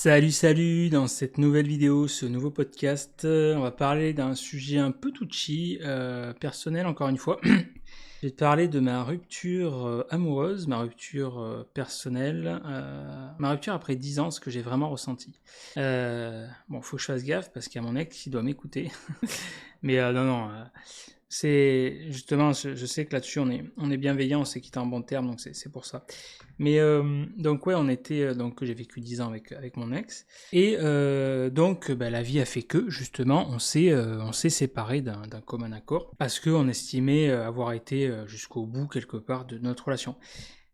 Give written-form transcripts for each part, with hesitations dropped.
Salut, salut! Dans cette nouvelle vidéo, ce nouveau podcast, on va parler d'un sujet un peu touchy, personnel encore une fois. Je vais te parler de ma rupture amoureuse, ma rupture personnelle, ma rupture après 10 ans, ce que j'ai vraiment ressenti. Bon, faut que je fasse gaffe parce qu'il y a mon ex qui doit m'écouter. Mais non, non, c'est justement, je sais que là-dessus on est bienveillant, on s'est quitté en bon terme, donc c'est pour ça. Mais donc ouais, on était donc j'ai vécu 10 ans avec mon ex et donc bah, la vie a fait que justement on s'est séparés d'un commun accord parce que on estimait avoir été jusqu'au bout quelque part de notre relation.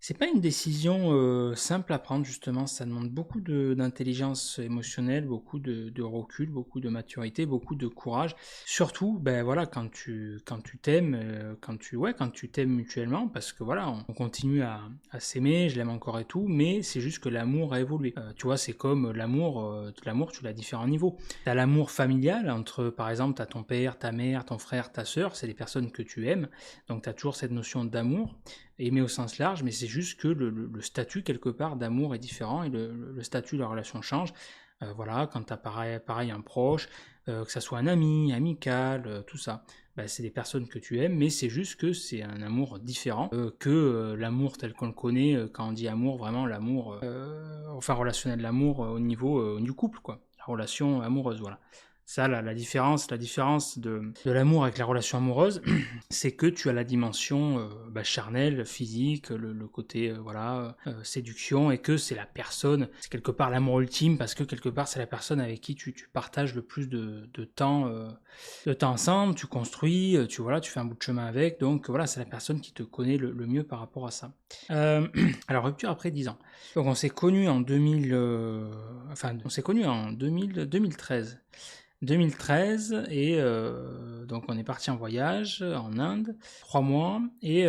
C'est pas une décision simple à prendre justement, ça demande beaucoup d'intelligence émotionnelle, beaucoup de recul, beaucoup de maturité, beaucoup de courage. Surtout, ben voilà, quand tu t'aimes, quand tu t'aimes mutuellement, parce que voilà, on continue à s'aimer, je l'aime encore et tout, mais c'est juste que l'amour a évolué. Tu vois, c'est comme l'amour, tu l'as à différents niveaux. T'as l'amour familial entre, par exemple, t'as ton père, ta mère, ton frère, ta sœur, c'est les personnes que tu aimes, donc t'as toujours cette notion d'amour aimé au sens large, mais c'est juste que le statut quelque part d'amour est différent et le statut de la relation change. Voilà, quand tu as pareil un proche, que ça soit un ami, amical, tout ça, bah, c'est des personnes que tu aimes, mais c'est juste que c'est un amour différent que l'amour tel qu'on le connaît, quand on dit amour, vraiment l'amour, enfin relationnel, l'amour au niveau du couple, quoi, la relation amoureuse, voilà. Ça, la différence de l'amour avec la relation amoureuse, c'est que tu as la dimension bah, charnelle, physique, le côté voilà, séduction, et que c'est la personne, c'est quelque part l'amour ultime, parce que quelque part c'est la personne avec qui tu partages le plus de temps ensemble, tu construis, voilà, tu fais un bout de chemin avec, donc voilà, c'est la personne qui te connaît le mieux par rapport à ça. Alors, rupture après 10 ans. Donc on s'est connus en 2000, enfin on s'est connus en 2013. 2013 et donc on est parti en voyage en Inde, 3 mois et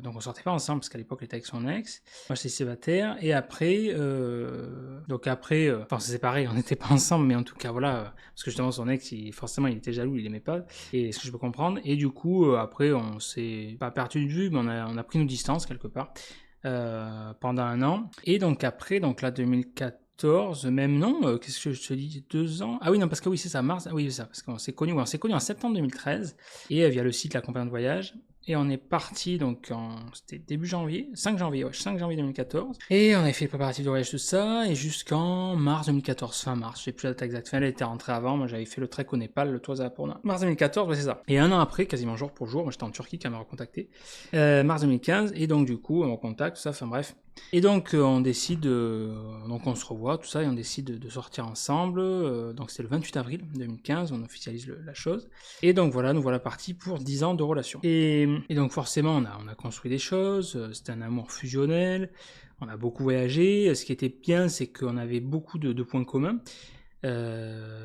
donc on sortait pas ensemble parce qu'à l'époque il était avec son ex, moi j'étais célibataire et après enfin on s'est séparés, on n'était pas ensemble mais en tout cas voilà parce que justement son ex forcément il était jaloux, il aimait pas et ce que je peux comprendre et du coup après on s'est pas perdu de vue mais on a pris nos distances quelque part pendant un an et donc après donc là 2014, même non, qu'est-ce que je te dis, 2 ans. Ah oui, non, parce que oui, c'est ça, mars, oui, c'est ça, parce qu'on s'est connus, ouais, on s'est connus en septembre 2013, et via le site La Compagnie de Voyage, et on est parti donc c'était début janvier, 5 janvier, ouais, 5 janvier 2014, et on avait fait le préparatif de voyage, tout ça, et jusqu'en mars 2014, fin mars, je sais plus la date exacte, enfin, elle était rentrée avant, moi j'avais fait le trek au Népal, le tour Annapurna. Mars 2014, ouais, c'est ça. Et un an après, quasiment jour pour jour, moi j'étais en Turquie quand elle m'a recontacté, mars 2015, et donc du coup, on me contacte, tout ça, enfin bref. Et donc on décide, donc on se revoit, tout ça, et on décide de sortir ensemble. Donc c'était le 28 avril 2015, on officialise la chose. Et donc voilà, nous voilà partis pour 10 ans de relation. Et donc forcément, on a construit des choses, c'était un amour fusionnel, on a beaucoup voyagé. Ce qui était bien, c'est qu'on avait beaucoup de points communs.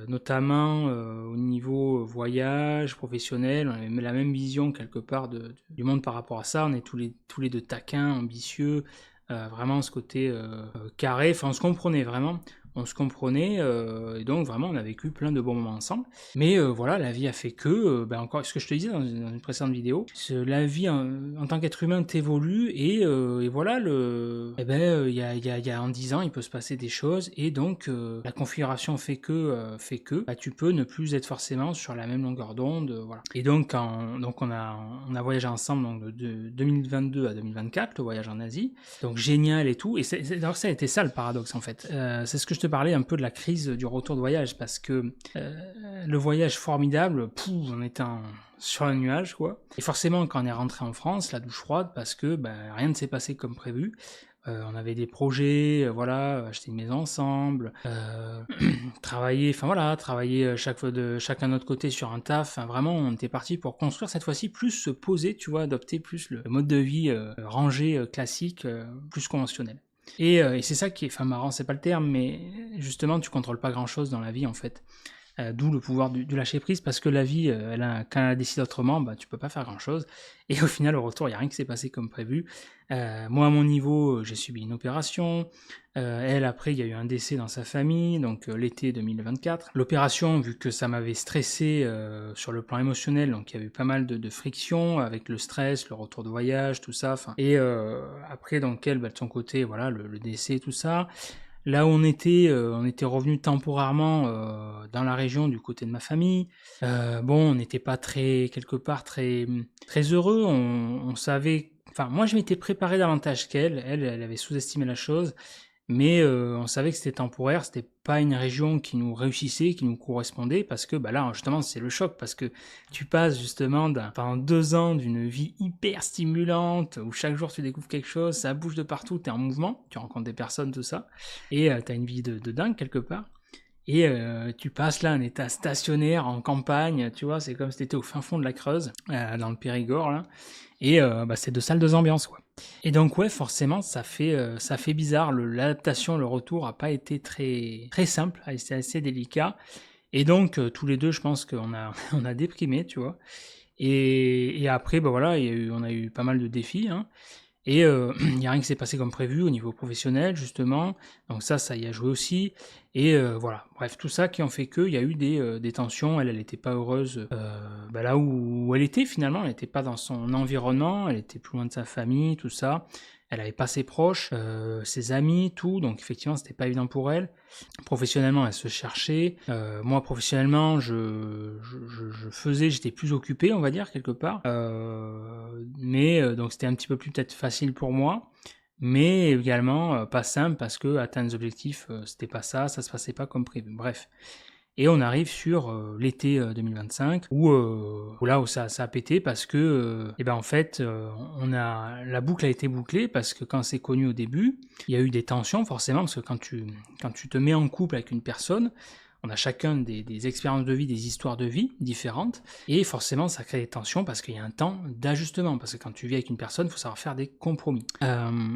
Notamment au niveau voyage, professionnel, on avait la même vision quelque part du monde par rapport à ça, on est tous les deux taquins, ambitieux, vraiment ce côté carré, enfin on se comprenait vraiment, et donc vraiment on a vécu plein de bons moments ensemble. Mais voilà, la vie a fait que, ben encore ce que je te disais dans une précédente vidéo, la vie en tant qu'être humain t'évolue et voilà, eh ben, en 10 ans il peut se passer des choses et donc la configuration fait que bah, tu peux ne plus être forcément sur la même longueur d'onde, voilà. Et donc, on a voyagé ensemble donc, de 2022 à 2024, le voyage en Asie, donc génial et tout. Et alors ça a été ça le paradoxe en fait. C'est ce que je te parlais un peu de la crise du retour de voyage, parce que le voyage formidable, on était sur un nuage quoi. Et forcément quand on est rentré en France, la douche froide, parce que rien ne s'est passé comme prévu. On avait des projets, voilà, acheter une maison ensemble, travailler, enfin voilà, travailler chacun de notre côté sur un taf. Enfin, vraiment, on était parti pour construire cette fois-ci, plus se poser, tu vois, adopter plus le mode de vie rangé, classique, plus conventionnel. Et c'est ça qui est, enfin marrant, c'est pas le terme, mais justement, tu contrôles pas grand-chose dans la vie en fait. D'où le pouvoir du lâcher prise, parce que la vie, quand elle décide autrement, tu peux pas faire grand chose. Et au final, au retour, il n'y a rien qui s'est passé comme prévu. Moi, à mon niveau, j'ai subi une opération. Elle, après, il y a eu un décès dans sa famille, donc l'été 2024. L'opération, vu que ça m'avait stressé sur le plan émotionnel, donc il y avait eu pas mal de frictions avec le stress, le retour de voyage, tout ça. Et après, donc elle, de son côté, voilà, le décès, tout ça. Là où on était revenu temporairement dans la région du côté de ma famille. Bon, on n'était pas quelque part très heureux. On savait, enfin, moi je m'étais préparé davantage qu'elle. Elle avait sous-estimé la chose. Mais on savait que c'était temporaire, c'était pas une région qui nous réussissait, qui nous correspondait, parce que bah là, justement, c'est le choc, parce que tu passes justement pendant 2 ans d'une vie hyper stimulante, où chaque jour tu découvres quelque chose, ça bouge de partout, t'es en mouvement, tu rencontres des personnes, tout ça, et t'as une vie de dingue quelque part. Et tu passes là un état stationnaire en campagne, tu vois, c'est comme si t'étais au fin fond de la Creuse, dans le Périgord, là. Et bah, c'est 2 salles, 2 ambiances, quoi. Et donc ouais, forcément, ça fait bizarre. L'adaptation, le retour a pas été très simple, c'est assez délicat. Et donc tous les deux, je pense qu'on a on a déprimé, tu vois. Et après, bah voilà, on a eu pas mal de défis, hein. Et il y a rien qui s'est passé comme prévu au niveau professionnel, justement. Donc ça y a joué aussi. Et voilà, bref, tout ça qui en fait qu'il y a eu des tensions. Elle était pas heureuse bah là où elle était finalement. Elle n'était pas dans son environnement, elle était plus loin de sa famille, tout ça. Elle avait pas ses proches, ses amis, tout. Donc effectivement, c'était pas évident pour elle. Professionnellement, elle se cherchait. Moi, professionnellement, j'étais plus occupé, on va dire, quelque part. Mais donc c'était un petit peu plus peut-être facile pour moi. Mais également pas simple parce que atteindre les objectifs, c'était pas ça se passait pas comme prévu. Bref. Et on arrive sur l'été 2025 où ça a pété parce que et ben en fait la boucle a été bouclée parce que quand c'est connu au début, il y a eu des tensions forcément parce que quand tu te mets en couple avec une personne, on a chacun des expériences de vie, des histoires de vie différentes, et forcément ça crée des tensions parce qu'il y a un temps d'ajustement, parce que quand tu vis avec une personne, il faut savoir faire des compromis.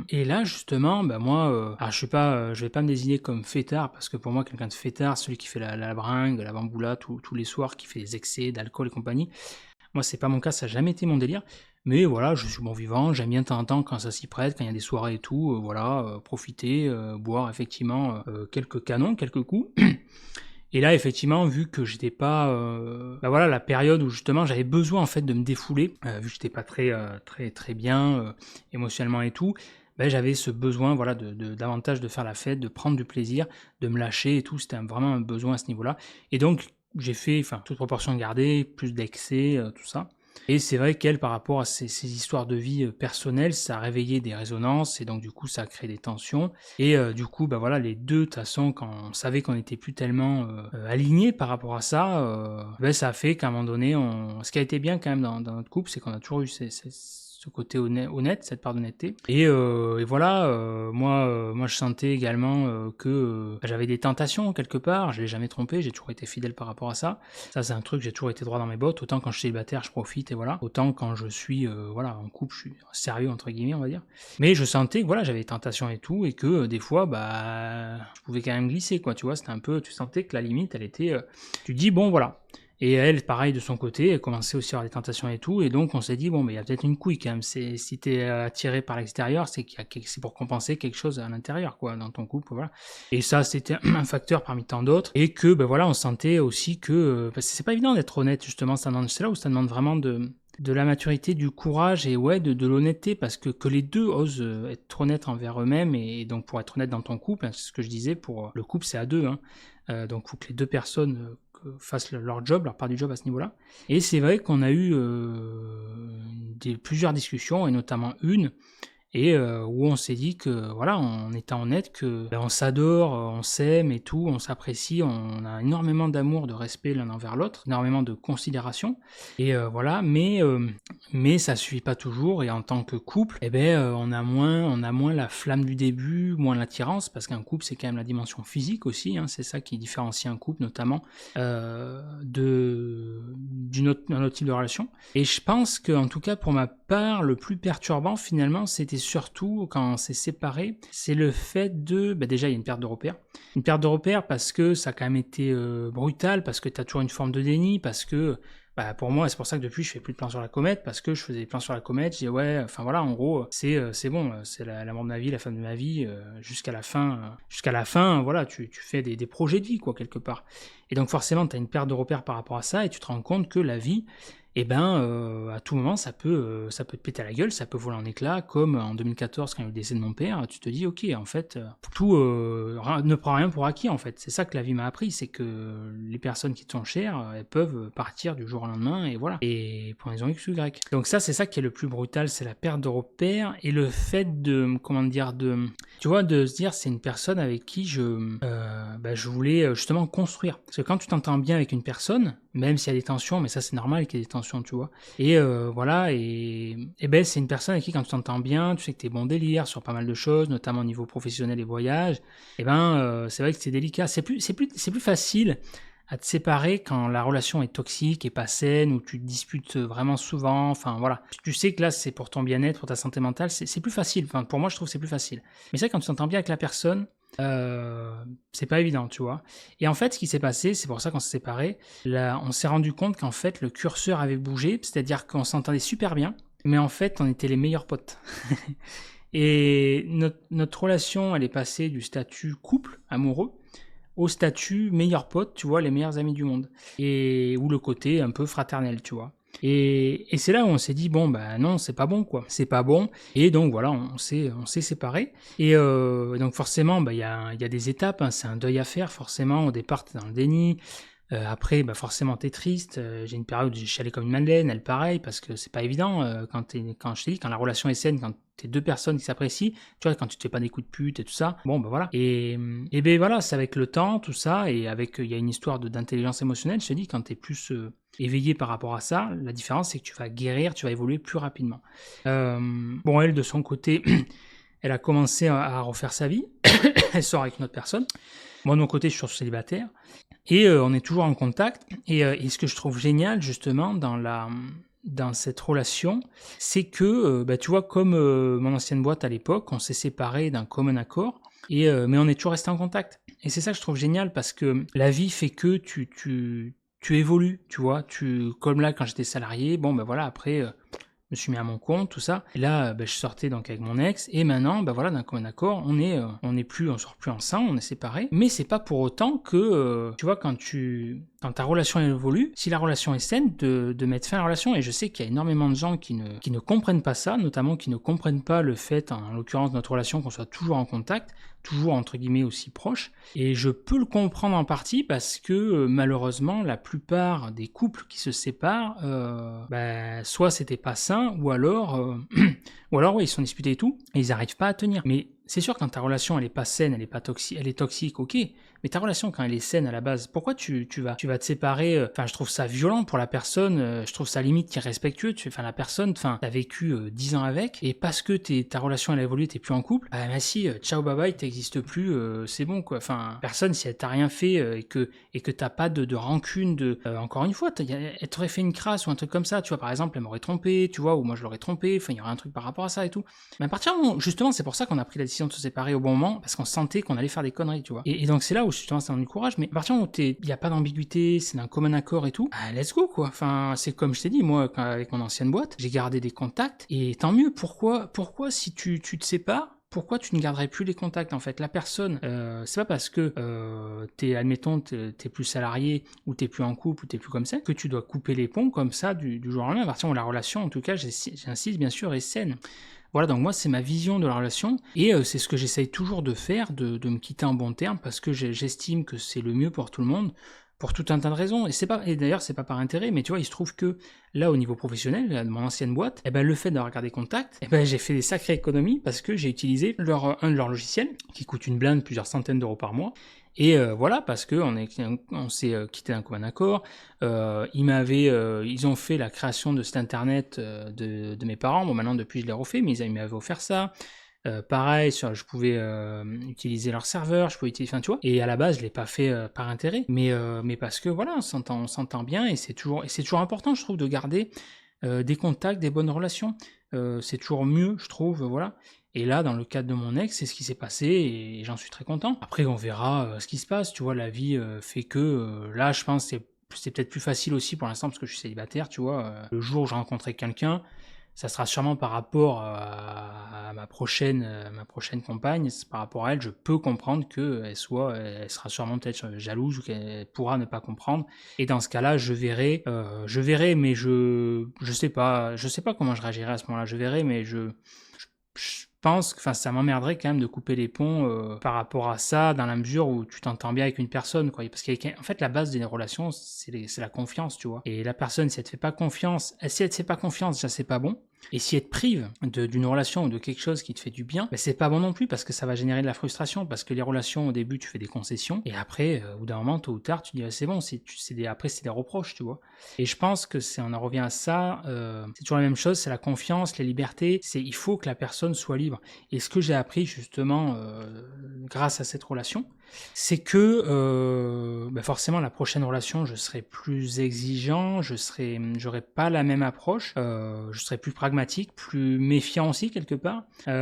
Et là justement, bah moi, alors je vais pas me désigner comme fêtard, parce que pour moi quelqu'un de fêtard, celui qui fait la bringue, la bamboula tous les soirs, qui fait des excès d'alcool et compagnie, moi c'est pas mon cas, ça n'a jamais été mon délire. Mais voilà, je suis bon vivant, j'aime bien de temps en temps quand ça s'y prête, quand il y a des soirées et tout, profiter, boire effectivement quelques canons, quelques coups. Et là, effectivement, vu que j'étais pas, bah voilà, la période où justement j'avais besoin en fait de me défouler, vu que j'étais pas très bien émotionnellement et tout, bah, j'avais ce besoin, voilà, davantage de faire la fête, de prendre du plaisir, de me lâcher et tout. C'était vraiment un besoin à ce niveau-là. Et donc j'ai fait, enfin, toute proportion gardée, plus d'excès, tout ça. Et c'est vrai qu'elle, par rapport à ces histoires de vie personnelles, ça a réveillé des résonances et donc du coup ça a créé des tensions. Et du coup, bah voilà, les deux, de toute façon, quand on savait qu'on n'était plus tellement alignés par rapport à ça, bah, ça a fait qu'à un moment donné, ce qui a été bien quand même dans notre couple, c'est qu'on a toujours eu ce côté honnête, cette part d'honnêteté. Et voilà, moi je sentais également que j'avais des tentations quelque part, je l'ai jamais trompé, j'ai toujours été fidèle par rapport à ça. Ça c'est un truc, j'ai toujours été droit dans mes bottes, autant quand je suis célibataire je profite et voilà, autant quand je suis voilà, en couple je suis sérieux entre guillemets on va dire. Mais je sentais que voilà, j'avais des tentations et tout, et que des fois bah je pouvais quand même glisser quoi, tu vois, c'était un peu, tu sentais que la limite elle était, tu dis bon voilà. Et elle, pareil de son côté, elle commençait aussi à avoir des tentations et tout, et donc on s'est dit bon, mais il y a peut-être une couille quand même. Si t'es attiré par l'extérieur, c'est pour compenser quelque chose à l'intérieur, quoi, dans ton couple, voilà. Et ça, c'était un facteur parmi tant d'autres, et que ben voilà, on sentait aussi que parce que c'est pas évident d'être honnête justement. C'est là où ça demande vraiment de la maturité, du courage et ouais, de l'honnêteté, parce que les deux osent être honnêtes envers eux-mêmes, et donc pour être honnête dans ton couple, hein, c'est ce que je disais, pour le couple c'est à deux, hein, donc il faut que les deux personnes fassent leur job, leur part du job à ce niveau-là. Et c'est vrai qu'on a eu plusieurs discussions, et notamment une, et où on s'est dit que, voilà, en étant honnête, que on s'adore, on s'aime et tout, on s'apprécie, on a énormément d'amour, de respect l'un envers l'autre, énormément de considération, et voilà, mais ça suffit pas toujours, et en tant que couple, eh ben, on a moins la flamme du début, moins l'attirance, parce qu'un couple, c'est quand même la dimension physique aussi, hein, c'est ça qui différencie un couple, notamment, d'un autre type de relation. Et je pense que, en tout cas, pour ma part, le plus perturbant, finalement, c'était surtout quand on s'est séparés, c'est le fait déjà il y a une perte de repères. Une perte de repères parce que ça a quand même été brutal, parce que tu as toujours une forme de déni, parce que pour moi, c'est pour ça que depuis je fais plus de plans sur la comète, parce que je faisais des plans sur la comète, je disais ouais, enfin voilà, en gros, c'est bon, c'est l'amour de ma vie, la femme de ma vie, jusqu'à la fin, voilà, tu fais des projets de vie, quoi, quelque part. Et donc forcément, tu as une perte de repères par rapport à ça, et tu te rends compte que la vie, et ben, à tout moment, ça peut te péter à la gueule, ça peut voler en éclats, comme en 2014 quand il y a eu le décès de mon père. Tu te dis, ok, en fait, tout ne prend rien pour acquis, en fait. C'est ça que la vie m'a appris, c'est que les personnes qui te sont chères, elles peuvent partir du jour au lendemain, et voilà. Et pour une raison X ou Y. Donc ça, c'est ça qui est le plus brutal, c'est la perte de repères et le fait de, comment dire, tu vois, de se dire, c'est une personne avec qui je voulais justement construire. Parce que quand tu t'entends bien avec une personne, même s'il y a des tensions, mais ça c'est normal qu'il y ait des tensions, tu vois. Et voilà, et ben c'est une personne avec qui quand tu t'entends bien, tu sais que t'es bon délire sur pas mal de choses, notamment au niveau professionnel et voyage. Et ben c'est vrai que c'est délicat. C'est plus facile à te séparer quand la relation est toxique et pas saine, où tu te disputes vraiment souvent, enfin voilà. Tu sais que là c'est pour ton bien-être, pour ta santé mentale, c'est plus facile. Enfin pour moi je trouve que c'est plus facile. Mais c'est vrai quand tu t'entends bien avec la personne, c'est pas évident, tu vois. Et en fait, ce qui s'est passé, c'est pour ça qu'on s'est séparés, là, on s'est rendu compte qu'en fait, le curseur avait bougé, c'est-à-dire qu'on s'entendait super bien, mais en fait, on était les meilleurs potes. Et notre relation, elle est passée du statut couple, amoureux, au statut meilleur pote, tu vois, les meilleurs amis du monde. Et ou le côté un peu fraternel, tu vois. Et c'est là où on s'est dit, bon, bah non, c'est pas bon, quoi. C'est pas bon. Et donc, voilà, on s'est séparés. Et donc, forcément, bah, il y a des étapes, hein, c'est un deuil à faire, forcément. Au départ, t'es dans le déni. Après, bah, forcément, t'es triste. J'ai une période où j'ai chialé comme une madeleine, elle pareil, parce que c'est pas évident. Quand je te dis, quand la relation est saine, quand t'es deux personnes qui s'apprécient, tu vois, quand tu te fais pas des coups de pute et tout ça, bon, bah voilà. Et ben voilà, c'est avec le temps, tout ça, et avec, il y a une histoire d'intelligence émotionnelle, je te dis, quand t'es plus éveillé par rapport à ça, la différence, c'est que tu vas guérir, tu vas évoluer plus rapidement. Bon, elle, de son côté, elle a commencé à refaire sa vie, elle sort avec une autre personne. Moi, de mon côté, je suis toujours célibataire. Et on est toujours en contact. Et ce que je trouve génial, justement, dans cette relation, c'est que, bah, tu vois, comme mon ancienne boîte à l'époque, on s'est séparés d'un commun accord, mais on est toujours resté en contact. Et c'est ça que je trouve génial, parce que la vie fait que tu évolues, tu vois. Comme là, quand j'étais salarié, bon, ben voilà, après, je me suis mis à mon compte, tout ça. Et là, je sortais donc avec mon ex, et maintenant, voilà, d'un commun accord, on sort plus ensemble, on est séparés. Mais c'est pas pour autant que, tu vois, quand ta relation évolue, si la relation est saine, de mettre fin à la relation. Et je sais qu'il y a énormément de gens qui ne comprennent pas ça, notamment qui ne comprennent pas le fait, en l'occurrence, de notre relation, qu'on soit toujours en contact, toujours entre guillemets aussi proche. Et je peux le comprendre en partie parce que malheureusement, la plupart des couples qui se séparent, soit c'était pas sain, ou alors, ouais, ils se sont disputés et tout, et ils n'arrivent pas à tenir. Mais c'est sûr, quand ta relation elle est pas saine, elle est pas toxique, elle est toxique, ok. Mais ta relation, quand elle est saine à la base, pourquoi tu vas te séparer? Enfin, je trouve ça violent pour la personne. Je trouve ça limite irrespectueux. Enfin, la personne, enfin, t'as vécu 10 ans avec, et parce que ta relation elle a évolué, t'es plus en couple. Ah, bah si, ciao, bye bye, t'existes plus. C'est bon, quoi. Enfin, personne, si elle t'a rien fait et que t'as pas de rancune, encore une fois, elle t'aurait fait une crasse ou un truc comme ça. Tu vois, par exemple, elle m'aurait trompé, tu vois, ou moi je l'aurais trompé. Enfin, il y aurait un truc par rapport à ça et tout. Mais à partir du moment, justement, c'est pour ça qu'on a pris la décision de se séparer au bon moment, parce qu'on sentait qu'on allait faire des conneries, tu vois. Et donc c'est là où justement ça donne du courage. Mais à partir du moment où il y a pas d'ambiguïté, c'est d'un commun accord et tout, let's go, quoi. Enfin, c'est comme je t'ai dit, moi, avec mon ancienne boîte, j'ai gardé des contacts, et tant mieux. Pourquoi si tu te sépares, pourquoi tu ne garderais plus les contacts, en fait? La personne, c'est pas parce que admettons, t'es plus salarié, ou t'es plus en couple, ou t'es plus comme ça, que tu dois couper les ponts comme ça du jour au lendemain. À partir où la relation, en tout cas, j'insiste bien sûr, est saine. Voilà, donc moi c'est ma vision de la relation, et c'est ce que j'essaye toujours de faire, de me quitter en bon terme, parce que j'estime que c'est le mieux pour tout le monde, pour tout un tas de raisons. Et d'ailleurs c'est pas par intérêt, mais tu vois, il se trouve que là au niveau professionnel, là, de mon ancienne boîte, le fait d'avoir gardé contact, j'ai fait des sacrées économies, parce que j'ai utilisé un de leurs logiciels, qui coûte une blinde, plusieurs centaines d'euros par mois. Et voilà, parce que on s'est quitté d'un commun accord. Ils ont fait la création de site internet de mes parents. Bon, maintenant depuis je l'ai refait, mais ils m'avaient offert ça. Pareil, je pouvais utiliser leur serveur, je pouvais utiliser, enfin tu vois. Et à la base, je l'ai pas fait par intérêt, mais parce que voilà, on s'entend bien, et c'est toujours important, je trouve, de garder des contacts, des bonnes relations. C'est toujours mieux, je trouve, voilà. Et là, dans le cadre de mon ex, c'est ce qui s'est passé, et j'en suis très content. Après, on verra ce qui se passe, tu vois, la vie fait que, là, je pense que c'est peut-être plus facile aussi pour l'instant, parce que je suis célibataire, tu vois. Le jour où je rencontrerai quelqu'un, Ça sera sûrement par rapport à ma prochaine compagne. C'est par rapport à elle, je peux comprendre qu'elle sera sûrement peut-être jalouse ou qu'elle pourra ne pas comprendre. Et dans ce cas-là, je verrai, mais je sais pas comment je réagirai à ce moment-là. Je verrai, mais je pense que ça m'emmerderait quand même de couper les ponts par rapport à ça, dans la mesure où tu t'entends bien avec une personne, quoi. Parce qu'en fait, la base des relations, c'est la confiance, tu vois. Et la personne, si elle te fait pas confiance, déjà c'est pas bon. Et si elle te prive d'une relation ou de quelque chose qui te fait du bien, ben c'est pas bon non plus, parce que ça va générer de la frustration, parce que les relations, au début, tu fais des concessions, et après, au bout d'un moment, tôt ou tard, tu dis, c'est bon, après, c'est des reproches, tu vois. Et je pense que on en revient à ça, c'est toujours la même chose, c'est la confiance, les libertés, il faut que la personne soit libre. Et ce que j'ai appris, justement, grâce à cette relation, c'est que forcément, la prochaine relation, je serai plus exigeant, j'aurai pas la même approche, je serai plus pragmatique, plus méfiant aussi quelque part, donc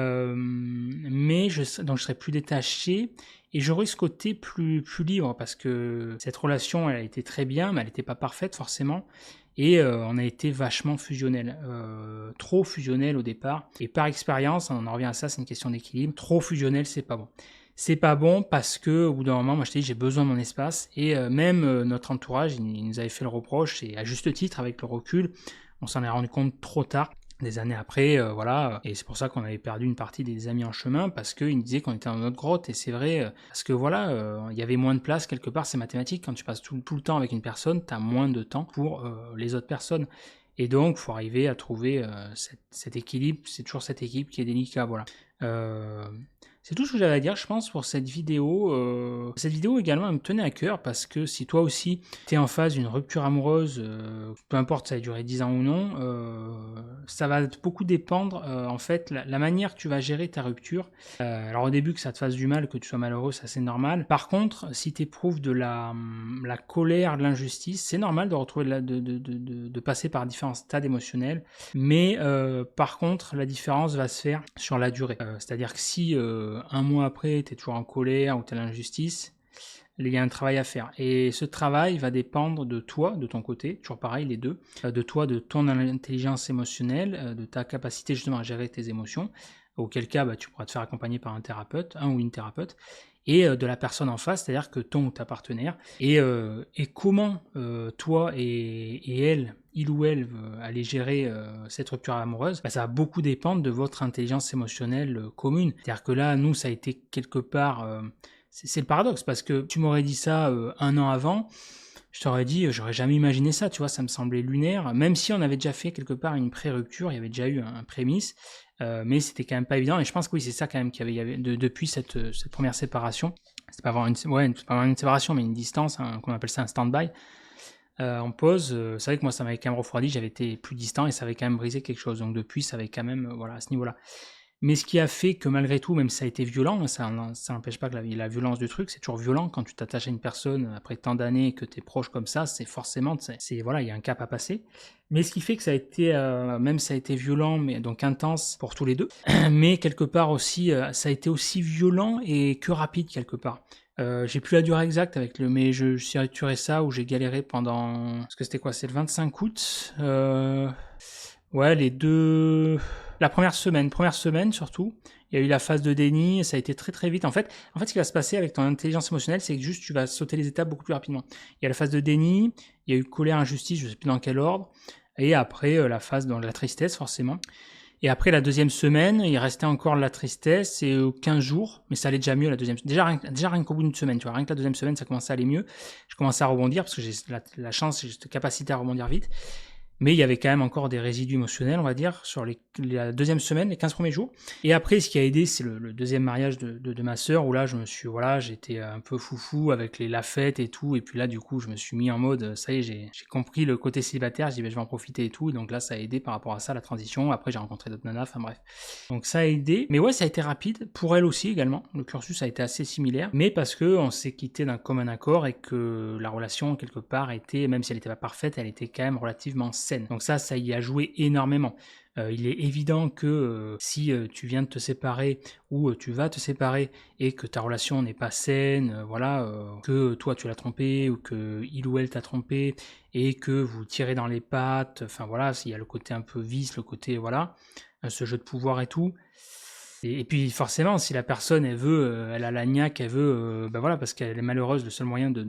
je serai plus détaché et j'aurai ce côté plus libre, parce que cette relation, elle a été très bien, mais elle n'était pas parfaite forcément. Et on a été vachement fusionnel, trop fusionnel au départ. Et par expérience, on en revient à ça, c'est une question d'équilibre. Trop fusionnel, c'est pas bon. C'est pas bon parce que au bout d'un moment, moi je t'ai dit, j'ai besoin de mon espace. Et même notre entourage, il nous avait fait le reproche, et à juste titre, avec le recul, on s'en est rendu compte trop tard. Des années après, voilà, et c'est pour ça qu'on avait perdu une partie des amis en chemin, parce qu'ils nous disaient qu'on était dans notre grotte, et c'est vrai, parce que voilà, il y avait moins de place quelque part, c'est mathématique, quand tu passes tout le temps avec une personne, tu as moins de temps pour les autres personnes. Et donc, il faut arriver à trouver cet équilibre, c'est toujours cet équilibre qui est délicat, voilà. C'est tout ce que j'avais à dire, je pense, pour cette vidéo. Cette vidéo également, elle me tenait à cœur, parce que si toi aussi, tu es en phase d'une rupture amoureuse, peu importe ça a duré 10 ans ou non, ça va beaucoup dépendre, en fait, la manière que tu vas gérer ta rupture. Alors au début, que ça te fasse du mal, que tu sois malheureux, ça c'est normal. Par contre, si tu éprouves de la colère, de l'injustice, c'est normal de retrouver de passer par différents stades émotionnels. Mais par contre, la différence va se faire sur la durée. C'est-à-dire que si un mois après, tu es toujours en colère ou tu as l'injustice, il y a un travail à faire. Et ce travail va dépendre de toi, de ton côté, toujours pareil, les deux, de toi, de ton intelligence émotionnelle, de ta capacité justement à gérer tes émotions, auquel cas tu pourras te faire accompagner par un thérapeute, un ou une thérapeute, et de la personne en face, c'est-à-dire que ton ou ta partenaire, et comment toi et elle, il ou elle aller gérer cette rupture amoureuse, ça va beaucoup dépendre de votre intelligence émotionnelle commune. C'est-à-dire que là, nous, ça a été quelque part... c'est le paradoxe, parce que tu m'aurais dit ça un an avant, je t'aurais dit, j'aurais jamais imaginé ça, tu vois, ça me semblait lunaire, même si on avait déjà fait quelque part une pré-rupture, il y avait déjà eu un prémisse, mais c'était quand même pas évident, et je pense que oui, c'est ça quand même qu'il y avait depuis cette première séparation, c'est pas vraiment une séparation, mais une distance, qu'on appelle ça un stand-by, en pause, c'est vrai que moi ça m'avait quand même refroidi, j'avais été plus distant, et ça avait quand même brisé quelque chose, donc depuis ça avait quand même, voilà, à ce niveau-là. Mais ce qui a fait que malgré tout, même si ça a été violent, ça n'empêche pas que la violence du truc, c'est toujours violent quand tu t'attaches à une personne après tant d'années et que tu es proche comme ça, c'est forcément, voilà, il y a un cap à passer. Mais ce qui fait que ça a été, même ça a été violent, mais donc intense pour tous les deux, mais quelque part aussi, ça a été aussi violent et que rapide quelque part. J'ai plus la durée exacte mais je suis retourné ça où j'ai galéré pendant, parce que c'était quoi, c'est le 25 août, ouais, la première semaine surtout, il y a eu la phase de déni, et ça a été très très vite. En fait, ce qui va se passer avec ton intelligence émotionnelle, c'est que juste tu vas sauter les étapes beaucoup plus rapidement. Il y a la phase de déni, il y a eu colère, injustice, je sais plus dans quel ordre, et après la phase de la tristesse forcément. Et après la deuxième semaine, il restait encore la tristesse, et 15 jours, mais ça allait déjà mieux la deuxième. Déjà rien qu'au bout d'une semaine, tu vois, rien que la deuxième semaine, ça commençait à aller mieux. Je commençais à rebondir parce que j'ai la chance, j'ai cette capacité à rebondir vite. Mais il y avait quand même encore des résidus émotionnels, on va dire, sur la deuxième semaine, les 15 premiers jours. Et après, ce qui a aidé, c'est le deuxième mariage de ma sœur, où là, j'étais un peu foufou avec la fête et tout. Et puis là, du coup, je me suis mis en mode, ça y est, j'ai compris le côté célibataire. Je dis, je vais en profiter et tout. Et donc là, ça a aidé par rapport à ça, la transition. Après, j'ai rencontré d'autres nanas, enfin bref. Donc ça a aidé. Mais ouais, ça a été rapide. Pour elle aussi, également. Le cursus a été assez similaire. Mais parce qu'on s'est quitté d'un commun accord et que la relation, quelque part, était, même si elle n'était pas parfaite, elle était quand même relativement saine. saine. Donc ça y a joué énormément. Il est évident que si tu viens de te séparer ou tu vas te séparer et que ta relation n'est pas saine, que toi tu l'as trompé ou que il ou elle t'a trompé et que vous tirez dans les pattes, enfin voilà, s'il y a le côté un peu vice, le côté ce jeu de pouvoir et tout. Et puis forcément, si la personne elle veut, elle a la niaque, elle veut, parce qu'elle est malheureuse, le seul moyen de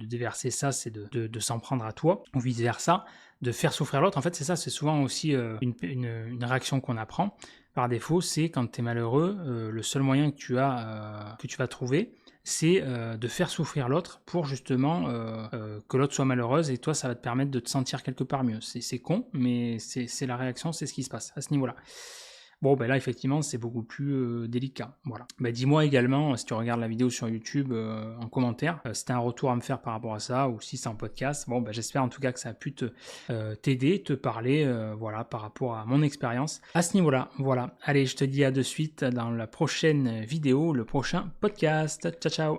déverser ça, c'est de s'en prendre à toi, ou vice versa, de faire souffrir l'autre. En fait, c'est ça, c'est souvent aussi une réaction qu'on apprend par défaut, c'est quand tu es malheureux, le seul moyen que tu vas trouver, c'est de faire souffrir l'autre pour justement que l'autre soit malheureuse et toi, ça va te permettre de te sentir quelque part mieux. C'est con, mais c'est la réaction, c'est ce qui se passe à ce niveau-là. Bon, ben là, effectivement, c'est beaucoup plus délicat. Voilà. Ben, dis-moi également, si tu regardes la vidéo sur YouTube, en commentaire, si tu as un retour à me faire par rapport à ça, ou si c'est en podcast. Bon, ben, j'espère en tout cas que ça a pu t'aider, te parler, par rapport à mon expérience à ce niveau-là. Voilà. Allez, je te dis à de suite dans la prochaine vidéo, le prochain podcast. Ciao, ciao!